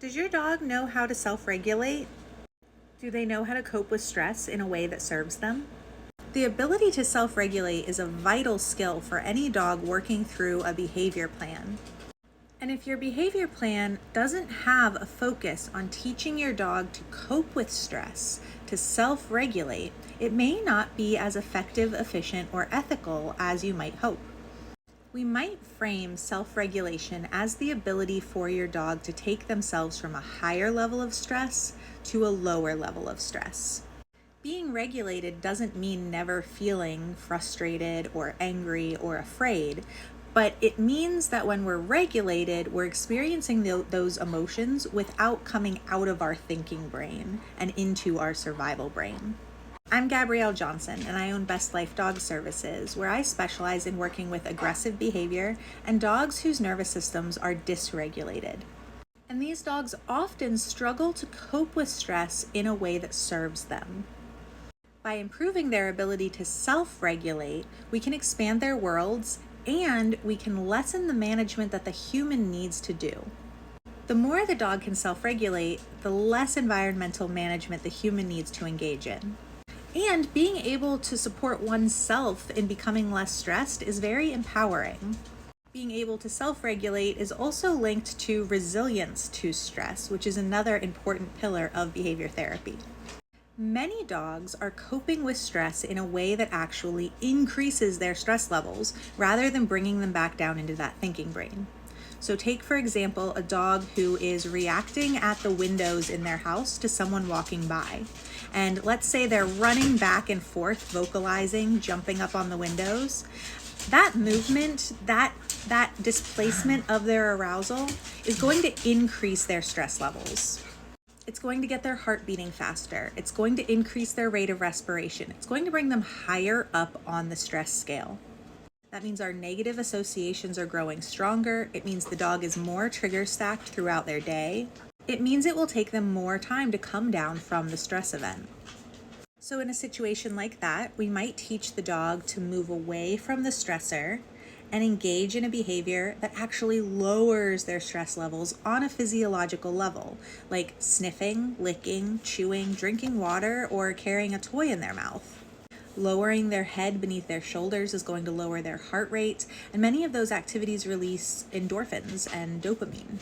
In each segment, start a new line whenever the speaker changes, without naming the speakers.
Does your dog know how to self-regulate? Do they know how to cope with stress in a way that serves them? The ability to self-regulate is a vital skill for any dog working through a behavior plan. And if your behavior plan doesn't have a focus on teaching your dog to cope with stress, to self-regulate, it may not be as effective, efficient, or ethical as you might hope. We might frame self-regulation as the ability for your dog to take themselves from a higher level of stress to a lower level of stress. Being regulated doesn't mean never feeling frustrated or angry or afraid, but it means that when we're regulated, we're experiencing those emotions without coming out of our thinking brain and into our survival brain. I'm Gabrielle Johnson, and I own Best Life Dog Services, where I specialize in working with aggressive behavior and dogs whose nervous systems are dysregulated. And these dogs often struggle to cope with stress in a way that serves them. By improving their ability to self-regulate, we can expand their worlds and we can lessen the management that the human needs to do. The more the dog can self-regulate, the less environmental management the human needs to engage in. And being able to support oneself in becoming less stressed is very empowering. Being able to self-regulate is also linked to resilience to stress, which is another important pillar of behavior therapy. Many dogs are coping with stress in a way that actually increases their stress levels rather than bringing them back down into that thinking brain. So take, for example, a dog who is reacting at the windows in their house to someone walking by. And let's say they're running back and forth, vocalizing, jumping up on the windows. That movement, that displacement of their arousal is going to increase their stress levels. It's going to get their heart beating faster. It's going to increase their rate of respiration. It's going to bring them higher up on the stress scale. That means our negative associations are growing stronger. It means the dog is more trigger stacked throughout their day. It means it will take them more time to come down from the stress event. So in a situation like that, we might teach the dog to move away from the stressor and engage in a behavior that actually lowers their stress levels on a physiological level, like sniffing, licking, chewing, drinking water, or carrying a toy in their mouth. Lowering their head beneath their shoulders is going to lower their heart rate, and many of those activities release endorphins and dopamine.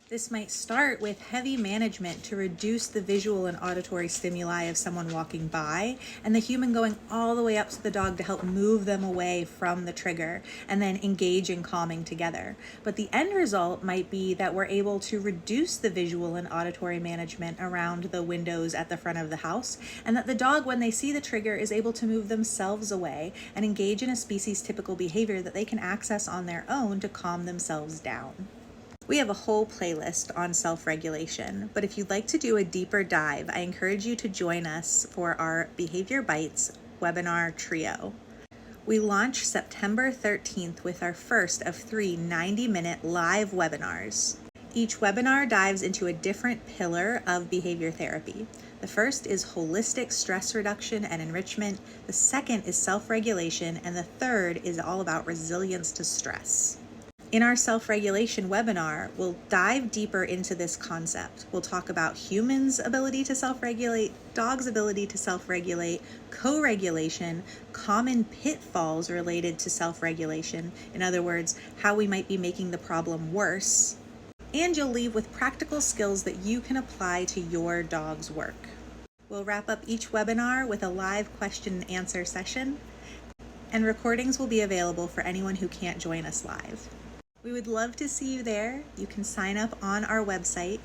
This might start with heavy management to reduce the visual and auditory stimuli of someone walking by, and the human going all the way up to the dog to help move them away from the trigger, and then engage in calming together. But the end result might be that we're able to reduce the visual and auditory management around the windows at the front of the house, and that the dog, when they see the trigger, is able to move themselves away and engage in a species typical behavior that they can access on their own to calm themselves down. We have a whole playlist on self-regulation, but if you'd like to do a deeper dive, I encourage you to join us for our Behavior Bites webinar trio. We launch September 13th with our first of 3 90-minute live webinars. Each webinar dives into a different pillar of behavior therapy. The first is holistic stress reduction and enrichment, the second is self-regulation, and the third is all about resilience to stress. In our self-regulation webinar, we'll dive deeper into this concept. We'll talk about humans' ability to self-regulate, dogs' ability to self-regulate, co-regulation, common pitfalls related to self-regulation, in other words, how we might be making the problem worse, and you'll leave with practical skills that you can apply to your dog's work. We'll wrap up each webinar with a live question and answer session, and recordings will be available for anyone who can't join us live. We would love to see you there. You can sign up on our website,